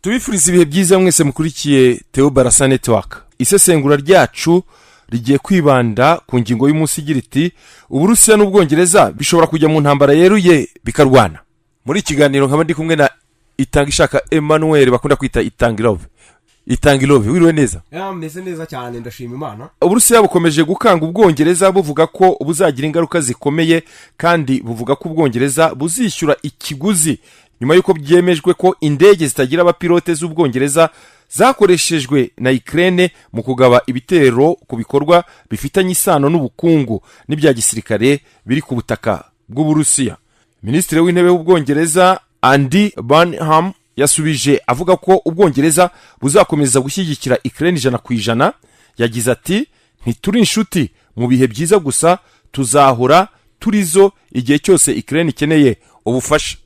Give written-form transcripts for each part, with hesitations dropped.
Tubifuriza ibihe byiza mwese mukurikiye Theo Barasa Network. Isesengura ryacu rigiye kwibanda ku ngingo y'umunsi igira iti Uburusiya n'Ubwongereza bishobora kujya mu ntambara yeruye bikarwana. Muri ikiganiro nkaba ndi kumwe na Itangishaka Emmanuel bakunda kwita Itangilove. Wiriwe neza? Meze neza cyane ndashima Imana. Uburusiya bukomeje gukanga Ubwongereza buvuga ko buzagira ingaruka zikomeye kandi buvuga ko Ubwongereza buzishyura ikiguzi nyuma yuko byemejwe ko indege zitagira abapilote z'Ubwongereza zakoreshejwe na Ukraine mu kugaba ibitero ku bikorwa bifitanye isano n'ubukungu n'ibya gisirikare biri ku butaka bw'Uburusiya. Minisitiri w'intebe w'Ubwongereza Andy Burnham yasubije avuga ko Ubwongereza buzakomeza gushyigikira Ukraine 100%. Yagize ati ntituri inshuti mu bihe byiza gusa, tuzahora turizo igihe cyose Ukraine ikeneye ubufasha.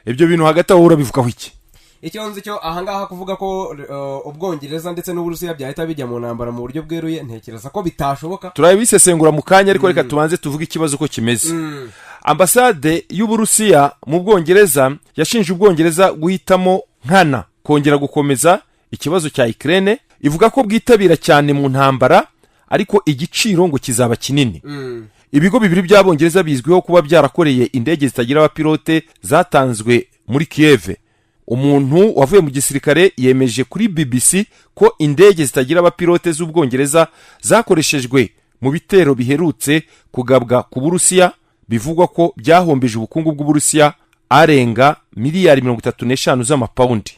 Ibyo bintu hagati aho urabivugaho iki? Icyo nzi cyo ahangaha kuvuga ko Ubwongereza ndetse n'Uburusiya byahita bijya mu ntambara mu buryo bweruye ntekereza ko bitashoboka. Turabisesengura mu kanya ariko reka tubanze tuvuge ikibazo ko kimeze. Ambasade y'Uburusiya mu Bwongereza yashinje Ubwongereza guhitamo nkana kongera gukomeza ikibazo cya Ukraine, ivuga ko bwitabira cyane mu ntambara ariko igiciro ngo kizaba kinini. Ibigo bibiri by'Abongereza bizwiho kuba byarakoreye indege zitagira abapilote zatanzwe muri Kiev. Umuntu wavuye mu gisirikare yemeje kuri BBC ko indege zitagira abapilote z'Ubwongereza zakoreshejwe mu bitero biherutse kugabwa ku Burusiya, bivugwa ko byahombeje ubukungu bw'Uburusiya arenga miliyari 35 z'amapaundi.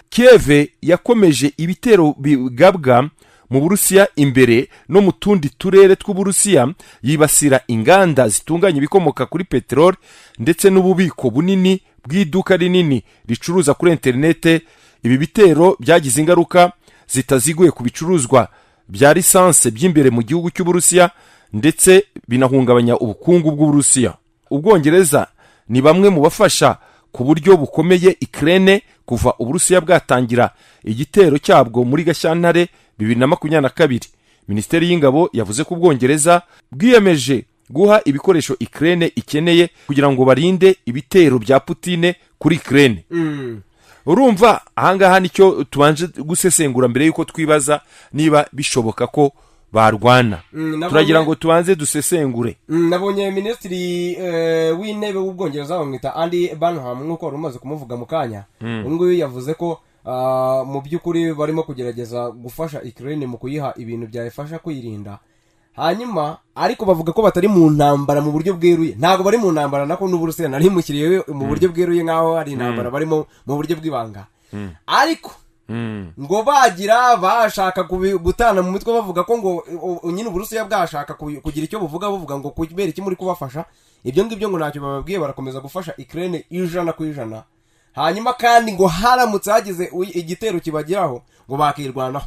Kiev yakomeje ibitero bigabwa mu Burusiya imbere no mu tundi turere tw'Uburusiya, yibasira inganda zitunganya ibikomoka kuri peteroli ndetse n'ububiko bunini bw'iduka rinini ricuruza kuri interinete. Ibi bitero byagize ingaruka zitaziguye ku bicuruzwa bya lisanse by'imbere mu gihugu cy'Uburusiya ndetse binahungabanya ubukungu bw'Uburusiya. Ubwongereza ni bamwe mu bafasha ku buryo bukomeye Ukraine kuva Uburusiya bwatangira igitero cyabwo muri Gashyantare 2022. Minisiteri y'Ingabo yavuze ko Ubwongereza bwiyemeje guha ibikoresho Ukraine ikeneye kugira ngo barinde ibitero bya Putin kuri Ukraine. Urumva ahangaha nicyo tubanje gusesengura mbere yuko twibaza niba bishoboka ko barwana. Turagira ngo tubanze dusesengure. Nabonye minisitiri w'intebe w'Ubwongereza bamwita Andy Burnham nk'uko rumaze kumuvuga mu kanya. Nguyu yavuze ko mu by'ukuri barimo kugerageza gufasha Ukraine mu kuyiha ibintu byayifasha kwirinda. Hanyuma ariko bavuga ko batari mu ntambara mu buryo bweruye. Ntago bari mu ntambara nako n'Uburusiya nari mukiriye mu buryo bweruye nkaho ari intambara barimo mu buryo bw'ibanga. Ariko ngo bagira bashaka gutana mu mitwe bavuga ko ngo nyine Uburusiya bwashaka kugira icyo buvuga ngo kubera iki muri kubafasha. Ibyo ngibyo ngo ntacyo bababwiye, barakomeza gufasha Ukraine 100%. Hanyuma kandi ngo haramutse hagize igitero kibagiraho ngo bakirwanaho.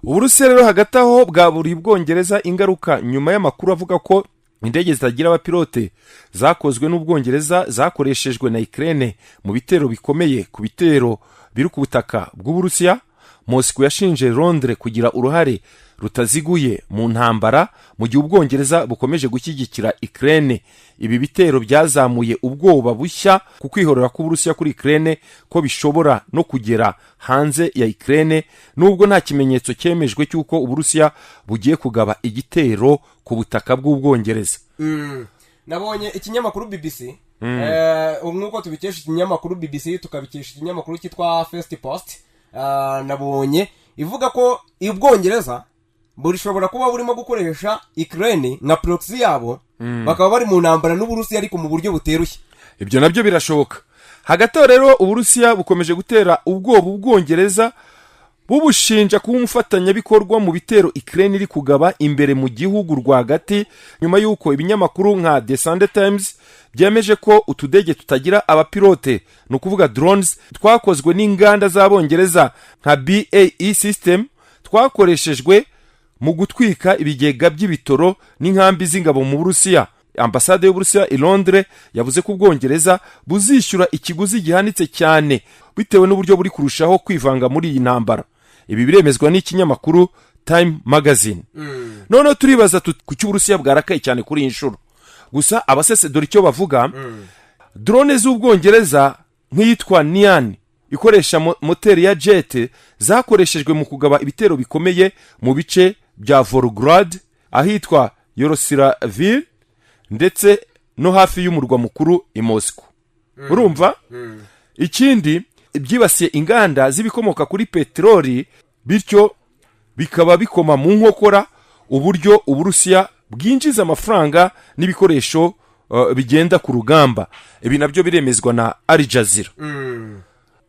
Uburusiya rero hagati aho bwaburiye Ubwongereza ingaruka nyuma y'amakuru avuga ko indege zitagira abapilote zakozwe n'Ubwongereza zakoreshejwe na Ukraine mu bitero bikomeye ku bitero biri ku butaka bw'Uburusiya. Moscow yashinje Londres kugira uruhare rutaziguye mu ntambara mu gihe Ubwongereza bukomeje gushyigikira Ukraine. Ibi bitero byazamuye ubwoba bushya ku kwihorera k'Uburusiya kuri Ukraine ko bishobora no kugera hanze ya Ukraine, nubwo nta kimenyetso cyemejwe cy'uko Uburusiya bugiye kugaba igitero ku butaka bw'Ubwongereza. Nabonye ikinyamakuru BBC, nk'uko tubikesha ikinyamakuru BBC tukabikesha ikinyamakuru cyitwa First Post. Nabonye ivuga ko Ubwongereza burishobora kuba burimo gukoresha Ukraine nka proxy yabo, bakaba bari mu ntambara n'Uburusiya ariko mu buryo buterushye. Ibyo nabyo birashoboka. Hagati aho rero Uburusiya bukomeje gutera ubwoba Ubwongereza bubushinja kuba umufatanyabikorwa mu bitero Ukraine iri kugaba imbere mu gihugu rwagati, nyuma yuko ibinyamakuru nka The Sunday Times byemeje ko utudege tutagira abapilote, no kuvuga drones, twakozwe n'inganda z'Abongereza nka BAE System twakoreshejwe mu gutwika ibigega by'ibitoro n'inkambi z'ingabo mu Burusiya. Ambasade y'Uburusiya i Londres yavuze ko Ubwongereza buzishyura ikiguzi gihanitse cyane bitewe n'uburyo buri kurushaho kwivanga muri iyi ntambara. Ibi biremezwa n'ikinyamakuru Time Magazine. None turibaza ku cy'Uburusiya bwarakaye cyane kuri inshuro. Gusa abasese dore icyo bavuga, drone z'Ubwongereza nk'iyitwa Nian ikoresha moteri ya jet zakoreshejwe mu kugaba ibitero bikomeye mu bice bya Volgograd ahitwa Yeruye ndetse no hafi y'umurwa mukuru i Moscow. Urumva? Ikindi byibasiye inganda z'ibikomoka kuri peteroli, bityo bikaba bikoma mu nkokora uburyo Uburusiya bwinjiza amafaranga n'ibikoresho bigenda ku rugamba. Ibi nabyo biremezwa na Al Jazeera.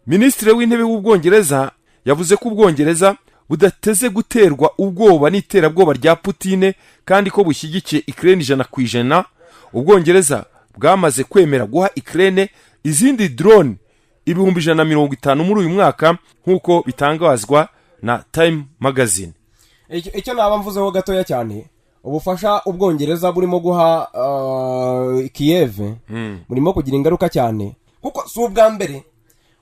Minisitiri w'intebe w'Ubwongereza yavuze ko Ubwongereza budateze guterwa ubwoba n'iterabwoba rya Putin kandi ko bushyigikiye Ukraine 100%. Ubwongereza bwamaze kwemera guha Ukraine izindi drone 150 muri uyu mwaka nk'uko bitangazwa na Time magazine. Icyo naba mvuzeho gatoya cyane, ubufasha Ubwongereza burimo guha Kiev burimo kugira ingaruka cyane, kuko si ubwa mbere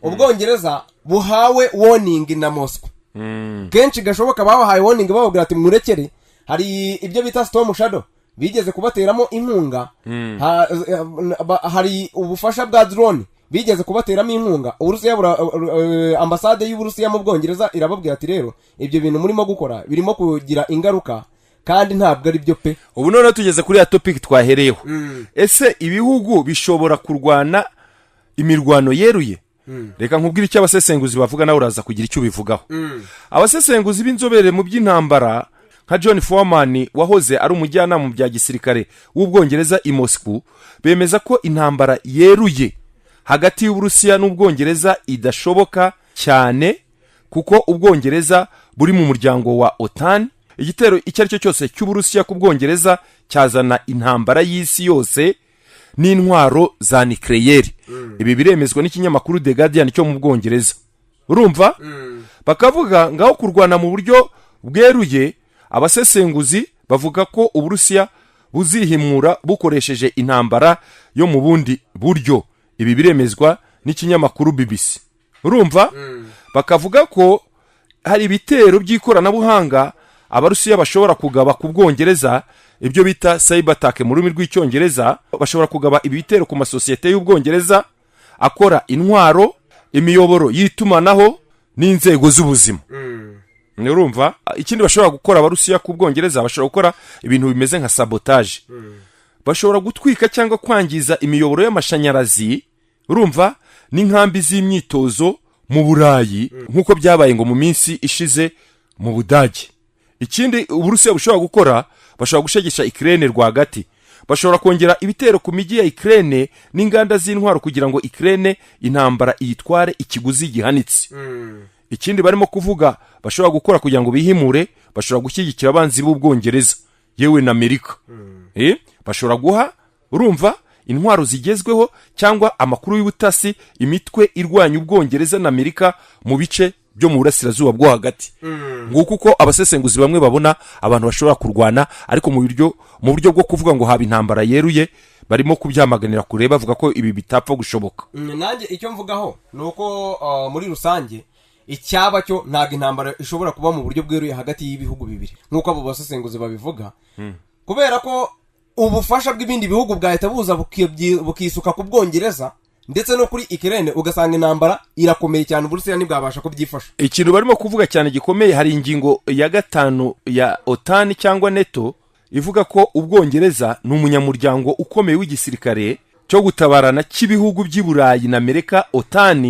Ubwongereza buhawe warning na Moscow. Kenshi gashoboka bahaye warning bababwira ati murekere, hari ibyo bita storm shadow bigeze kubateramo inkunga, hari ubufasha bwa drone bigeze kubateramo inkunga. Uburusiya ambasade y'Uburusiya mu Bwongereza irababwira ati rero ibyo bintu murimo gukora birimo kugira ingaruka kandi ntabwo ari byo pe. Ubu none tugeze kuri ya topic twahereyeho. Ese ibihugu bishobora kurwana imirwano yeruye? Reka nkubwire icyo abasesenguzi bavuga nawe uraza kugira icyo bivugaho. Abasesenguzi b'inzobere mu by'intambara nka John Foreman wahoze ari umujyanama mu bya gisirikare w'Ubwongereza i Moscow bemeza ko intambara yeruye hagati y'Uburusiya n'Ubwongereza idashoboka cyane kuko Ubwongereza buri mu muryango wa OTAN. Igitero icyo ari cyo cyose cy'Uburusiya ku Bwongereza cyazana intambara y'isi yose n'intwaro za nucleaire. Ibi biremezwa n'ikinyamakuru The Guardian cyo mu Bwongereza. Urumva? Bakavuga ngaho kurwana mu buryo bweruye, abasesenguzi bavuga ko Uburusiya buzihimura bukoresheje intambara yo mu bundi buryo. Ibi biremezwa n'ikinyamakuru BBC. Urumva? Bakavuga ko hari ibitero by'ikoranabuhanga Abarusiya bashobora kugaba ku Bwongereza, ibyo bita cyber attack mu rurimi rw'icyongereza. Bashobora kugaba ibitero ku masosiyete y'Ubwongereza akora intwaro, imiyoboro y'itumanaho n'inzego z'ubuzima. Urumva? Ikindi bashobora gukora Abarusiya ku Bwongereza, bashobora gukora ibintu bimeze nka sabotage. Bashobora gutwika cyangwa kwangiza imiyoboro y'amashanyarazi, urumva, n'inkambi z'imyitozo mu Burayi nk'uko byabaye ngo mu minsi ishize mu Budage. Ikindi Uburusiya bushobora gukora, bashobora gushegesha Ukraine rwagati. Bashobora kongera ibitero ku miji ya Ukraine n'inganda z'intwaro kugira ngo Ukraine intambara iyitware ikiguzi gihanitse. Ikindi barimo kuvuga bashobora gukora kugira ngo bihimure, bashobora gushyigikira abanzi b'Ubwongereza yewe na Amerika. Bashobora guha, urumva, intwaro zigezweho cyangwa amakuru y'ubutasi imitwe irwanya Ubwongereza na Amerika mu bice byo mu burasirazuba bwo hagati. Nguko uko abasesenguzi bamwe babona abantu bashobora kurwana, ariko mu buryo bwo kuvuga ngo haba intambara yeruye barimo kubyamaganira kure, bavuga ko ibi bitapfa gushoboka. Nanjye icyo mvugaho nuko muri rusange icyaba cyo ntago intambara ishobora kuba mu buryo bweruye hagati y'ibihugu bibiri nkuko abo basesenguzi babivuga, kubera ko ubufasha bw'ibindi bihugu bwahita buza bukisuka ku Bwongereza ndetse no kuri Ukraine, ugasanga intambara irakomeye cyane, Uburusiya ntibwabasha kubyifasha. Ikintu barimo kuvuga cyane gikomeye, hari ingingo ya 5 ya OTAN cyangwa NATO ivuga ko Ubwongereza ni umunyamuryango ukomeye w'igisirikare cyo gutabarana cy'ibihugu by'i Burayi na Amerika OTAN.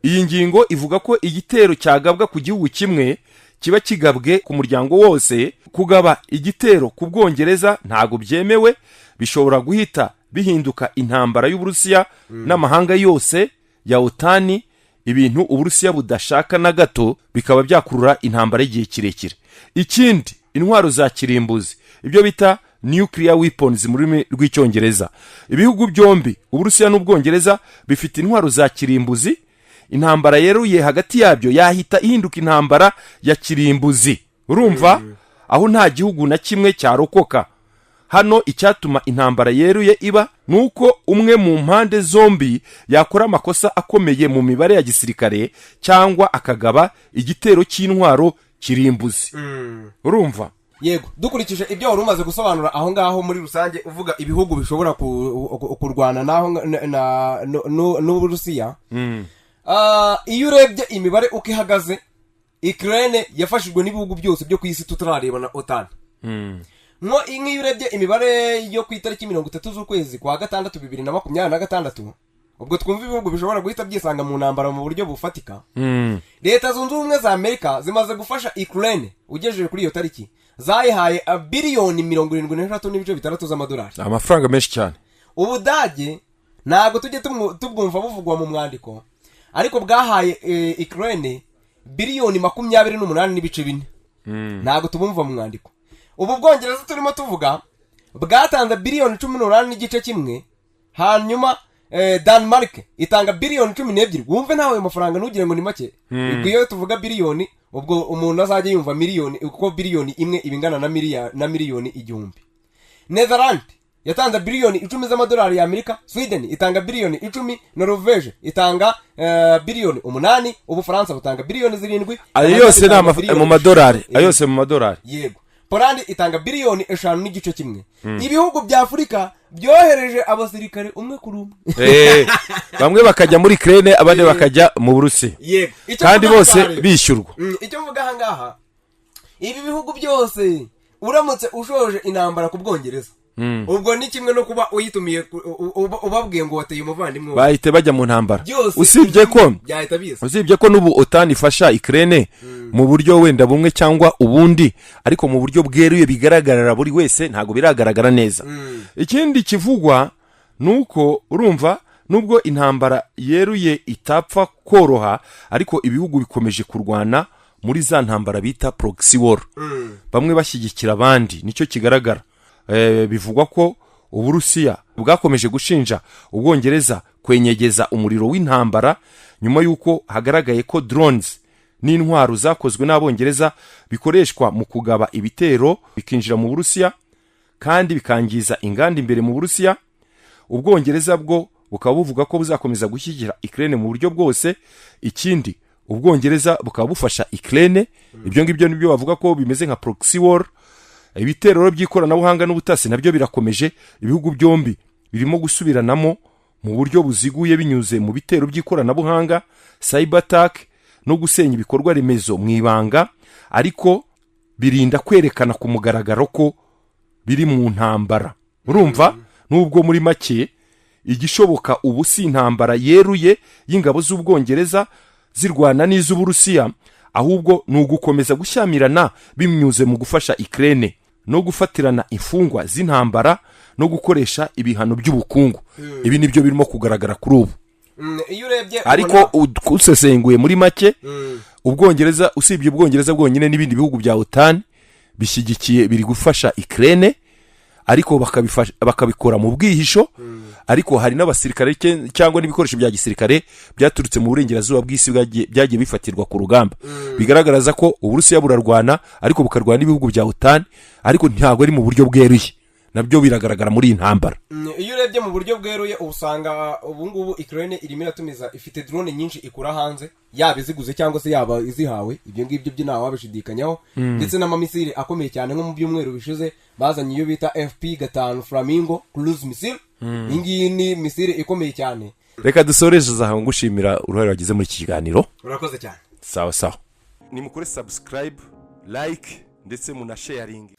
Iyi ngingo ivuga ko igitero cyagabwa ku gihugu kimwe kiba kigabwe ku muryango wose. Kugaba igitero ku Bwongereza ntago byemewe, bishobora guhita bihinduka intambara y'Uburusiya n'amahanga yose ya OTAN, ibintu Uburusiya budashaka na gato, bikaba byakurura intambara y'igihe kirekire. Ikindi, intwaro za kirimbuzi, ibyo bita nuclear weapons mu rurimi rw'icyongereza. Ibihugu byombi Uburusiya n'Ubwongereza bifite intwaro za kirimbuzi. Intambara yeruye hagati yabyo yahita ihinduka intambara ya kirimbuzi. Urumva? Aho nta gihugu na kimwe cyarokoka. Hano icyatuma intambara yeruye iba nuko umwe mu mpande zombi yakora amakosa akomeye mu mibare ya gisirikare cyangwa akagaba igitero cy'intwaro kirimbuzi. Urumva? Yego, dukurikije ibyo wari umaze gusobanura aho ngaho muri rusange uvuga ibihugu bishobora kurwana naho n'Uburusiya. iyo urebye imibare uko ihagaze Ukraine yafashijwe n'ibihugu byose byo ku isi tutarareba na OTAN nk'iyo urebye imibare yo ku itariki 30 z'ukwezi kwa gatandatu 2026 ubwo twumva ibihugu bishobora guhita byisanga mu ntambara mu buryo bufatika leta zunze ubumwe za Amerika zimaze gufasha Ukraine ugejeje kuri iyo tariki zayihaye biliyoni 73.6 z'amadolari amafaranga menshi cyane. Ubudage ntago tujye tubwumva buvugwa mu mwandiko ariko bwahaye Ukraine biliyoni 28.4 ntago tubumva mu mwandiko. Ubu Bwongereza turimo tuvuga bwatanze biliyoni 18.1 hanyuma Denmark itanga biliyoni 12. Wumve nawe amafaranga ntugire ngo ni make. Iyo tuvuga biliyoni ubwo umuntu azajya yumva miliyoni uko biliyoni imwe ibingana na miliyoni 1000. Netherlands yatanze biliyoni 10 z'amadolari ya Amerika, Sweden itanga biliyoni 10, Norvege itanga biliyoni 8, Ubufaransa butanga biliyoni 7. Ayo yose mu madolari, ayo yose mu madolari. Yego. Poland itanga biliyoni 5.1. Ibihugu bya Afrika byohereje abasirikare umwe kuri umwe. Bamwe bakajya muri Ukraine abandi bakajya mu Burusiya. Yego. Kandi bose bishyurwa. Icyo mvuga hangaha ibi bihugu byose uramutse ushoje intambara ku Bwongereza ubwo ni kimwe no kuba uyitumiye ubabwiye ngo wateye umuvandimwe bahite bajya mu ntambara. Usibye ko n'ubu OTAN ifasha Ukraine mu buryo wenda bumwe cyangwa ubundi ariko mu buryo bweruye bigaragarira buri wese ntago biragaragara neza. Ikindi kivugwa nuko urumva nubwo intambara yeruye itapfa koroha ariko ibihugu bikomeje kurwana muri za ntambara bita proxy war. Bamwe bashyigikira abandi nicyo kigaragara. Bivugwa ko Uburusiya bwakomeje gushinja Ubwongereza kwenyegeza umuriro w'intambara nyuma yuko hagaragaye ko drones n'intwaro zakozwe n'Abongereza bikoreshwa mu kugaba ibitero bikinjira mu Burusiya kandi bikangiza inganda imbere mu Burusiya. Ubwongereza bwo bukaba buvuga ko buzakomeza gushyigikira Ukraine mu buryo bwose. Ikindi Ubwongereza bukaba bufasha Ukraine. Ibyo ngibyo nibyo bavuga ko bimeze nka proxy war. Ibitero by'ikoranabuhanga n'ubutasi nabyo birakomeje. Ibihugu byombi birimo gusubiranamo mu buryo buziguye binyuze mu bitero by'ikoranabuhanga, cyber attack no gusenya ibikorwa remezo mu ibanga, ariko birinda kwerekana ku mugaragaro ko biri mu ntambara. Urumva nubwo muri make igishoboka ubu si intambara yeruye y'ingabo z'Ubwongereza zirwana n'iz'Uburusiya, ahubwo nugukomeza gushyamirana bimyuze mu gufasha Ukraine no gufatirana imfungwa z'intambara no gukoresha ibihano by'ubukungu. Ibi nibyo birimo kugaragara kuri ubu. Ariko usesenguye muri make Ubwongereza usibye Ubwongereza bwonyine n'ibindi bihugu bya OTAN bishyigikiye biri gufasha Ukraine ariko bakabikora mu bwihisho. Ariko hari n'abasirikare cyangwa n'ibikoresho bya gisirikare byaturutse mu burengerazuba bw'isi byagiye bifatirwa ku rugamba. Bigaragaraza ko Uburusiya burarwana ariko bukarwana n'ibihugu bya OTAN ariko ntago ari mu buryo bweruye. Nabyo biragaragara muri intambara. Iyo urebye mu buryo bweruye usanga ubu ngubu Ukraine irimo iratumiza ifite drone nyinshi ikura hanze, yaba iziguze cyangwa se yaba izihawe. Ibyo ngibyo by'inaho wabishidikanyaho. Ndetse n'amamisiri akomeye cyane nko mu byumweru bishize bazanye iyo bita FP5 Flamingo cruise missile. Ingi ni misiri ikomeye cyane. Reka dusoreje zaho ngushimira uruhare wagize muri iki kiganiro. Urakoze cyane. Sawa. Nimukore subscribe, like ndetse muna sharing.